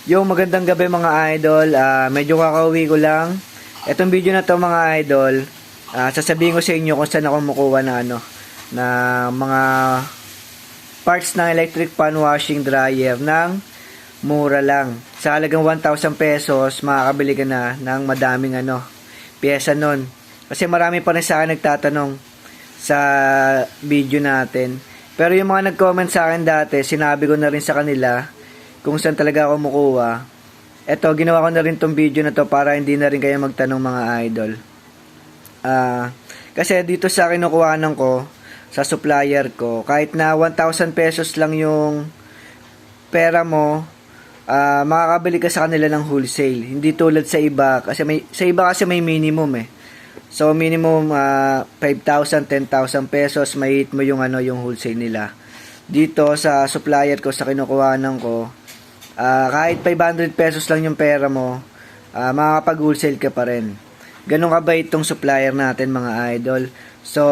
Yung magandang gabi mga idol, medyo kakauwi ko lang. Etong video na to mga idol, sasabihin ko sa inyo kung saan ako kumukuha na na mga parts ng electric pan washing dryer ng mura lang. Sa halagang 1,000 pesos, makakabili ka na ng madaming pyesa nun. Kasi marami pa rin sa akin nagtatanong sa video natin. Pero yung mga nag-comment sa akin dati, sinabi ko na rin sa kanila kung saan talaga ako kumukuha. Eto, ginawa ko na rin tong video na to para hindi na rin kayo magtanong mga idol. Kasi dito sa kinukuhanan ko, sa supplier ko, kahit na 1,000 pesos lang yung pera mo, makakabili ka sa kanila ng wholesale. Hindi tulad sa iba, kasi sa iba kasi may minimum eh. So minimum 5,000, 10,000 pesos, may hit mo yung yung wholesale nila. Dito sa supplier ko, sa kinukuhanan ko, kahit 500 pesos lang yung pera mo, makakapag-wholesale ka pa rin. Ganun kabait itong supplier natin mga idol. So,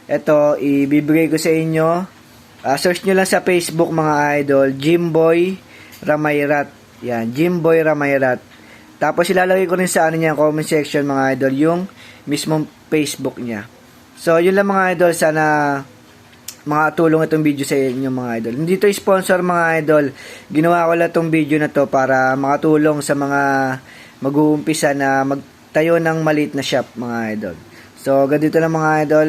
eto, ibibigay ko sa inyo. Search nyo lang sa Facebook mga idol, Jimboy Ramayrat. Yan, Jimboy Ramayrat. Tapos ilalagay ko rin sa niya, comment section mga idol, yung mismong Facebook niya. So, yun lang mga idol, sana makatulong itong video sa inyo mga idol. Hindi to sponsor mga idol. Ginawa ko lang itong video na to para makatulong sa mga mag-uumpisa na magtayo ng maliit na shop mga idol. So, ganito lang mga idol.